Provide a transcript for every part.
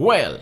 Well,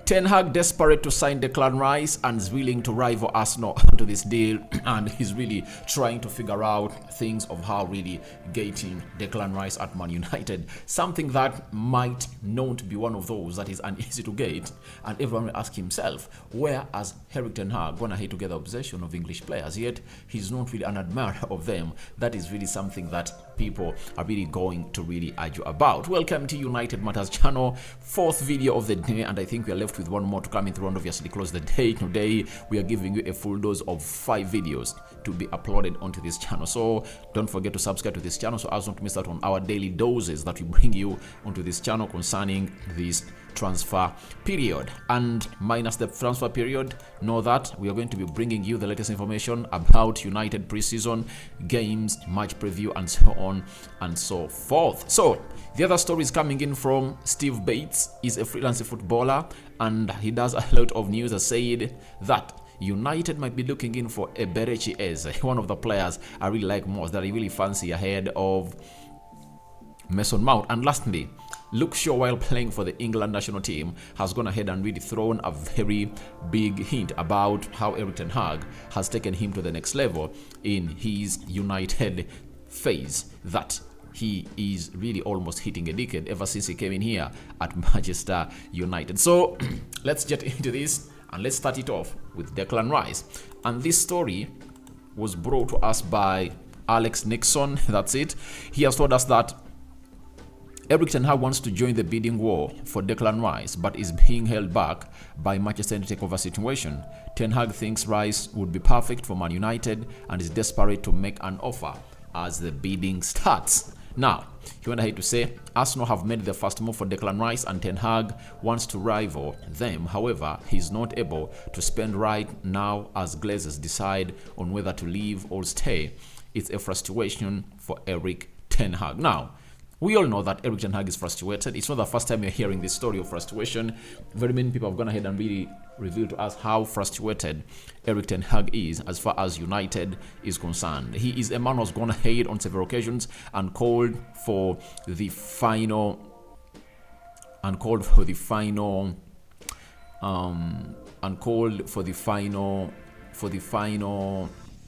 Ten Hag desperate to sign Declan Rice and is willing to rival Arsenal to this deal, and he's really trying to figure out things of how really getting Declan Rice at Man United, something that might not be one of those that is uneasy to get, and everyone will ask himself, where has Erik Ten Hag gone ahead to get the obsession of English players, yet he's not really an admirer of them. That is really something that people are really going to really argue about. Welcome to United Matters channel, fourth video of the day, and I think we are left with one more to come in through and obviously close the day. Today we are giving you a full dose of 5 videos to be uploaded onto this channel, so don't forget to subscribe to this channel so as not to miss out on our daily doses that we bring you onto this channel concerning this transfer period. And minus the transfer period, know that we are going to be bringing you the latest information about United preseason games, match preview, and so on and so forth. So the other story is coming in from Steve Bates. He's a freelance footballer and he does a lot of news. Has said that United might be looking in for Eberechi Eze, one of the players I really like most, that I really fancy ahead of Mason Mount. And lastly, Luke Shaw, while playing for the England national team, has gone ahead and really thrown a very big hint about how Erik Ten Hag has taken him to the next level in his United phase, that he is really almost hitting a decade ever since he came in here at Manchester United. So let's get into this and let's start it off with Declan Rice. And this story was brought to us by Alex Nixon. That's it. He has told us that Erik Ten Hag wants to join the bidding war for Declan Rice, but is being held back by Manchester United takeover situation. Ten Hag thinks Rice would be perfect for Man United and is desperate to make an offer as the bidding starts. Now, he went ahead to say, Arsenal have made the first move for Declan Rice and Ten Hag wants to rival them. However, he's not able to spend right now as Glazers decide on whether to leave or stay. It's a frustration for Erik Ten Hag. Now, we all know that Erik Ten Hag is frustrated. It's not the first time you're hearing this story of frustration. Very many people have gone ahead and really revealed to us how frustrated Erik Ten Hag is as far as United is concerned. He is a man who's gone ahead on several occasions and called for the final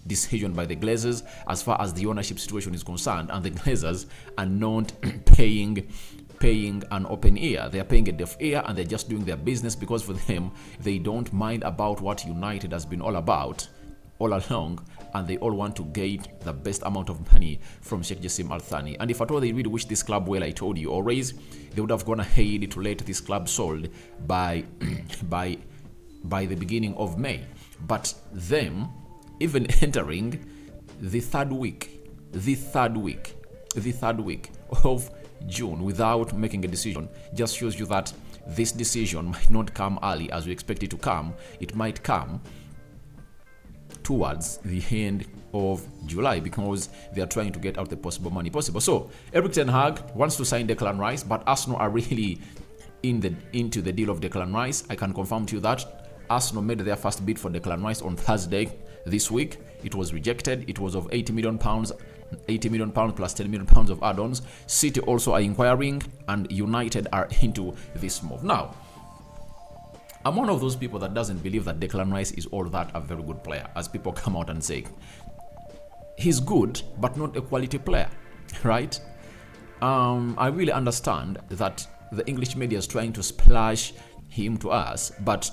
decision by the Glazers as far as the ownership situation is concerned, and the Glazers are not paying an open ear. They are paying a deaf ear, and they're just doing their business, because for them they don't mind about what United has been all about all along, and they all want to get the best amount of money from Sheikh Jassim Al Thani. And if at all they really wish this club well, I told you always, they would have gone ahead to let this club sold by the beginning of May. But them even entering the third week of June without making a decision just shows you that this decision might not come early as we expect it to come. It might come towards the end of July, because they are trying to get out the possible money possible. So Erik Ten Hag wants to sign Declan Rice, but Arsenal are really into the deal of Declan Rice. I can confirm to you that Arsenal made their first bid for Declan Rice on Thursday this week. It was rejected. It was of £80 million plus £10 million of add-ons. City also are inquiring, and United are into this move. Now, I'm one of those people that doesn't believe that Declan Rice is all that a very good player, as people come out and say. He's good, but not a quality player, right? I really understand that the English media is trying to splash him to us, but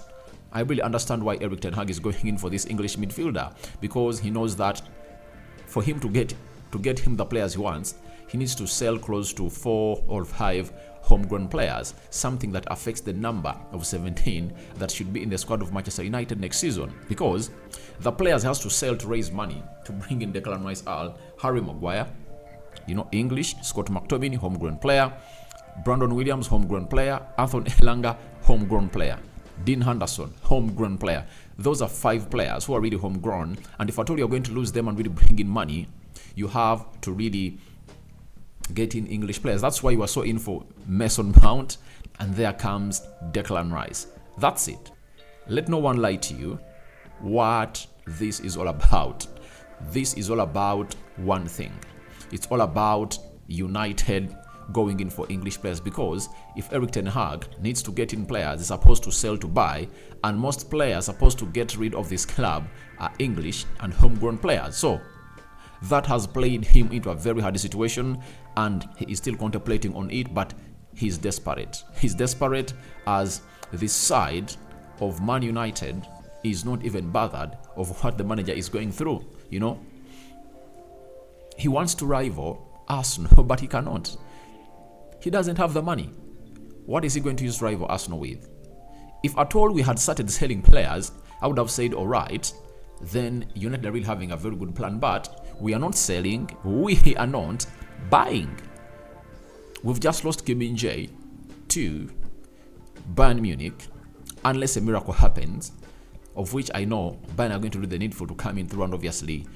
I really understand why Erik Ten Hag is going in for this English midfielder, because he knows that for him to get him the players he wants, he needs to sell close to 4 or 5 homegrown players, something that affects the number of 17 that should be in the squad of Manchester United next season, because the players he has to sell to raise money to bring in Declan Rice are Harry Maguire, English, Scott McTominay, homegrown player, Brandon Williams, homegrown player, Anthony Elanga, homegrown player, Dean Henderson, homegrown player. Those are 5 players who are really homegrown, and if at all you're going to lose them and really bring in money, you have to really get in English players. That's why you are so in for Mason Mount, and there comes Declan Rice. That's it. Let no one lie to you what this is all about. This is all about one thing. It's all about United going in for English players, because if Erik Ten Hag needs to get in players, he's supposed to sell to buy, and most players supposed to get rid of this club are English and homegrown players. So that has played him into a very hard situation, and he is still contemplating on it, but he's desperate. He's desperate as this side of Man United is not even bothered of what the manager is going through, you know. He wants to rival Arsenal, but he cannot. He doesn't have the money. What is he going to use to rival Arsenal with? If at all we had started selling players, I would have said, all right, then United are really having a very good plan, but we are not selling, we are not buying. We've just lost Kim Min-jae to Bayern Munich, unless a miracle happens, of which I know Bayern are going to do the needful to come in through and obviously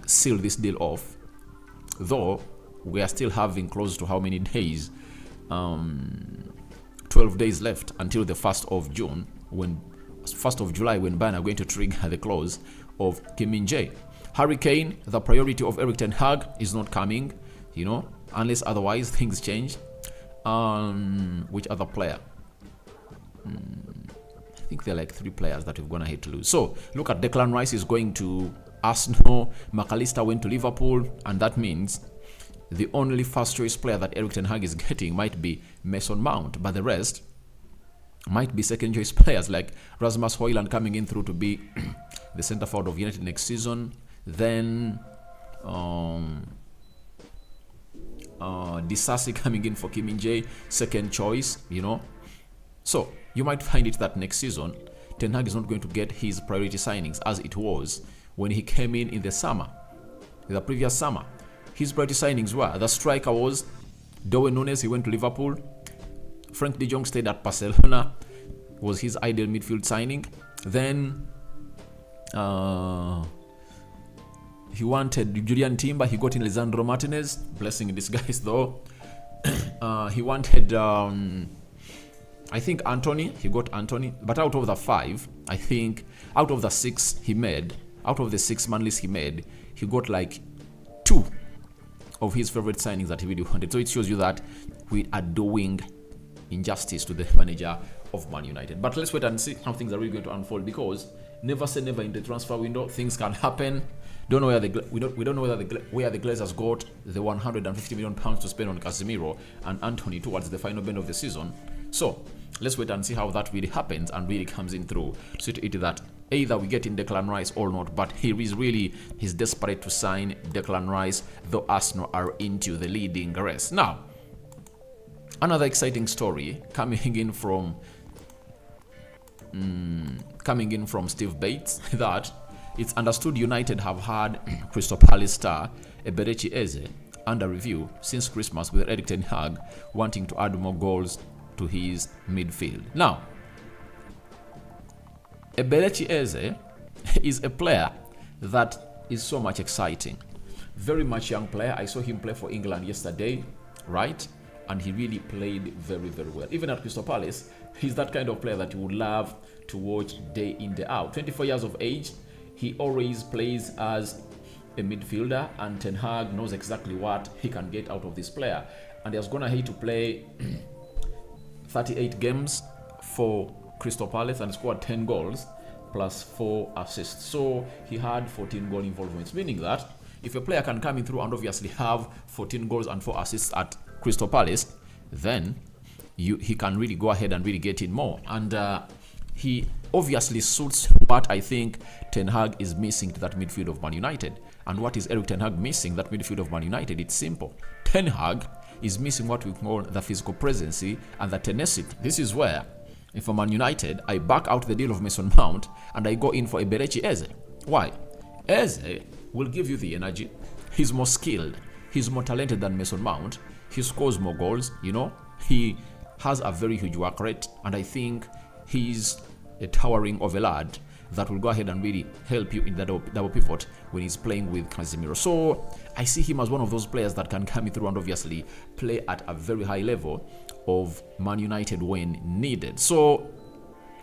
seal this deal off, though we are still having close to how many days, 12 days left until the 1st of June, when 1st of July, when Bayern are going to trigger the clause of Kim Min-jae. Harry Kane, the priority of Erik Ten Hag, is not coming, you know, unless otherwise things change. Which other player? I think there are like 3 players that we've gone ahead to lose. So look at Declan Rice is going to Arsenal, McAllister went to Liverpool, and that means the only first choice player that Erik Ten Hag is getting might be Mason Mount, but the rest might be second choice players like Rasmus Højlund coming in through to be the centre forward of United next season. Then Disasi coming in for Kim Min-jae, second choice, you know. So you might find it that next season Ten Hag is not going to get his priority signings as it was when he came in the summer, the previous summer. His priority signings were, the striker was Darwin Núñez, he went to Liverpool. Frank de Jong stayed at Barcelona, was his ideal midfield signing. Then he wanted Julian Timber, he got in Lisandro Martinez, blessing in disguise though. He wanted I think Anthony, he got Anthony, but out of the 5, I think out of the 6 he made, out of the 6 man list he made, he got like 2 of his favorite signings that he really wanted. So it shows you that we are doing injustice to the manager of Man United. But let's wait and see how things are really going to unfold, because never say never in the transfer window. Things can happen. Don't know where we don't know where the Glazers got the 150 million pounds to spend on Casemiro and Anthony towards the final bend of the season. So let's wait and see how that really happens and really comes in through. So to it that either we get in Declan Rice or not, but he's desperate to sign Declan Rice, though Arsenal are into the leading race. Now, another exciting story coming in from Steve Bates, that it's understood United have had Crystal Palace star Eberechi Eze under review since Christmas, with Erik Ten Hag wanting to add more goals to his midfield. Now, Eberechi Eze is a player that is so much exciting. Very much young player. I saw him play for England yesterday, right? And he really played very, very well. Even at Crystal Palace, he's that kind of player that you would love to watch day in, day out. 24 years of age, he always plays as a midfielder, and Ten Hag knows exactly what he can get out of this player. And he has gone ahead to play 38 games for Crystal Palace and scored 10 goals plus 4 assists. So he had 14 goal involvements, meaning that if a player can come in through and obviously have 14 goals and 4 assists at Crystal Palace, then he can really go ahead and really get in more. And he obviously suits what I think Ten Hag is missing to that midfield of Man United. And what is Erik Ten Hag missing that midfield of Man United? It's simple. Ten Hag is missing what we call the physical presence and the tenacity. This is where, if for Man United, I back out the deal of Mason Mount and I go in for Eberechi Eze. Why? Eze will give you the energy. He's more skilled. He's more talented than Mason Mount. He scores more goals, you know. He has a very huge work rate, and I think he's a towering of a lad that will go ahead and really help you in the double pivot when he's playing with Casemiro. So I see him as one of those players that can come through and obviously play at a very high level of Man United when needed. So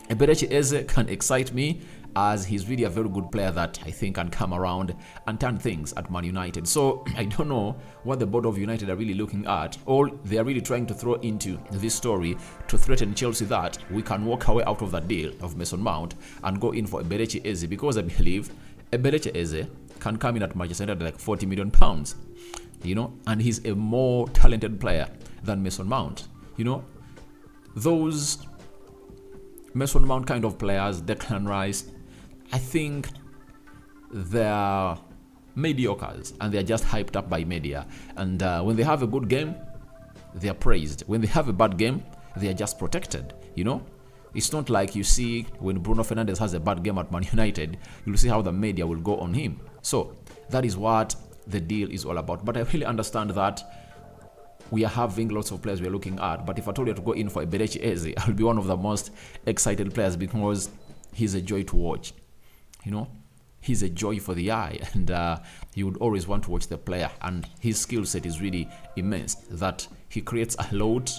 Eberechi Eze can excite me, as he's really a very good player that I think can come around and turn things at Man United. So I don't know what the board of United are really looking at. All they are really trying to throw into this story to threaten Chelsea that we can walk away out of that deal of Mason Mount and go in for Eberechi Eze, because I believe Eberechi Eze can come in at Manchester United like £40 million, you know, and he's a more talented player than Mason Mount. You know, those Mason Mount kind of players, Declan Rice, I think they're mediocres and they're just hyped up by media. And when they have a good game, they are praised. When they have a bad game, they are just protected, you know. It's not like you see when Bruno Fernandes has a bad game at Man United, you'll see how the media will go on him. So that is what the deal is all about. But I really understand that we are having lots of players we are looking at. But if I told you to go in for Eberechi Eze, I'll be one of the most excited players because he's a joy to watch. You know, he's a joy for the eye, and you would always want to watch the player. And his skill set is really immense, that he creates a lot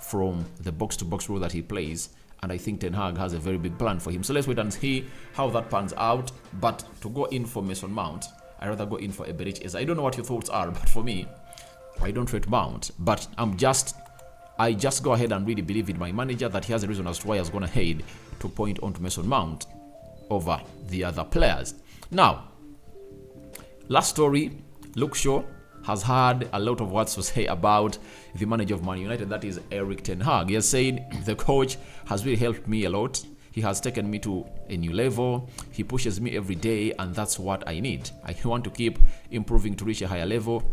from the box-to-box role that he plays. And I think Ten Hag has a very big plan for him. So let's wait and see how that pans out. But to go in for Mason Mount, I'd rather go in for Eberechi Eze. I don't know what your thoughts are, but for me, I don't rate Mount. But I just go ahead and really believe in my manager that he has a reason as to why he's gone ahead to point on to Mason Mount over the other players. Now, last story, Luke Shaw has had a lot of words to say about the manager of Man United, that is Erik Ten Hag. He has said, the coach has really helped me a lot. He has taken me to a new level. He pushes me every day, and that's what I need. I want to keep improving to reach a higher level.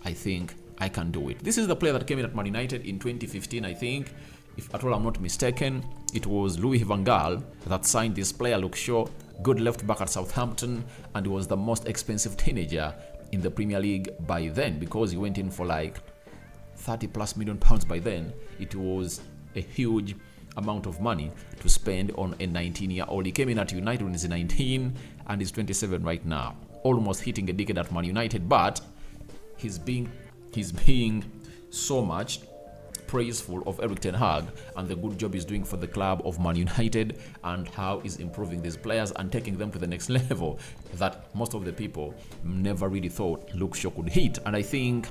I think I can do it. This is the player that came in at Man United in 2015, I think. If at all I'm not mistaken, it was Louis van Gaal that signed this player, Luke Shaw, good left back at Southampton, and he was the most expensive teenager in the Premier League by then, because he went in for like £30+ million by then. It was a huge amount of money to spend on a 19-year-old. He came in at United when he's 19 and he's 27 right now, almost hitting a decade at Man United. But he's being so much praiseful of Erik Ten Hag and the good job he's doing for the club of Man United, and how he's improving these players and taking them to the next level that most of the people never really thought Luke Shaw could hit. And I think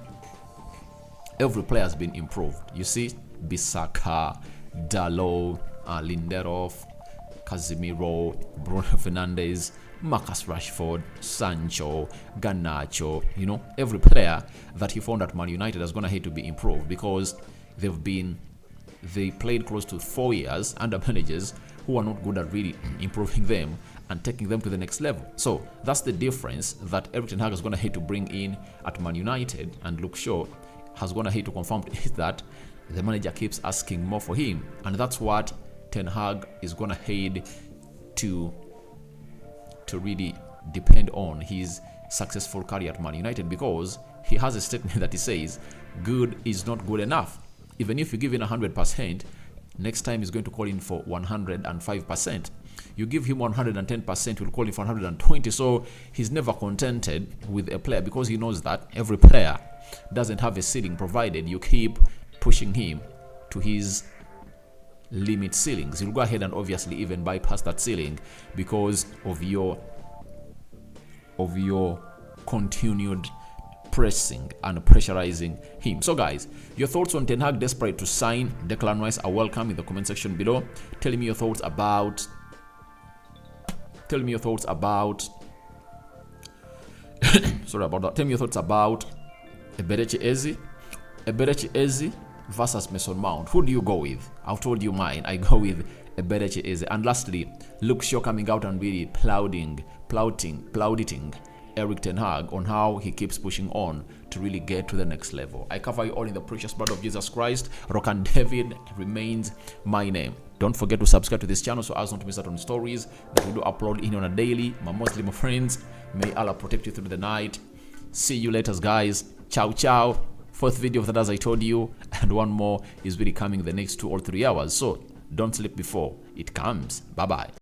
every player has been improved. You see, Bissaka, Dalot, Lindelof, Casemiro, Bruno Fernandes, Marcus Rashford, Sancho, Garnacho, you know, every player that he found at Man United has gone ahead to be improved, because they played close to 4 years under managers who are not good at really improving them and taking them to the next level. So that's the difference that Erik Ten Hag has gone ahead to bring in at Man United, and Luke Shaw has gone ahead to confirm that the manager keeps asking more for him, and that's what Ten Hag is going ahead to really depend on his successful career at Man United, because he has a statement that he says good is not good enough. Even if you give in 100%, next time he's going to call in for 105%. You give him 110%, he'll call in for 120. So he's never contented with a player, because he knows that every player doesn't have a ceiling, provided you keep pushing him to his limit ceilings. He'll go ahead and obviously even bypass that ceiling because of your continued pressing and pressurizing him. So guys, your thoughts on Ten Hag desperate to sign Declan Rice are welcome in the comment section below. Tell me your thoughts about sorry about that. Tell me your thoughts about Eberechi Eze versus Mason Mount. Who do you go with? I've told you mine. I go with Eberechi Eze. And lastly, Luke Shaw coming out and really plauditing Erik Ten Hag on how he keeps pushing on to really get to the next level. I cover you all in the precious blood of Jesus Christ. Rock and David remains my name. Don't forget to subscribe to this channel so as not to miss out on stories that we do upload in on a daily. My Muslim friends, may Allah protect you through the night. See you later, guys. Ciao, ciao. Fourth video of that, as I told you, and one more is really coming the next 2 or 3 hours. So don't sleep before it comes. Bye-bye.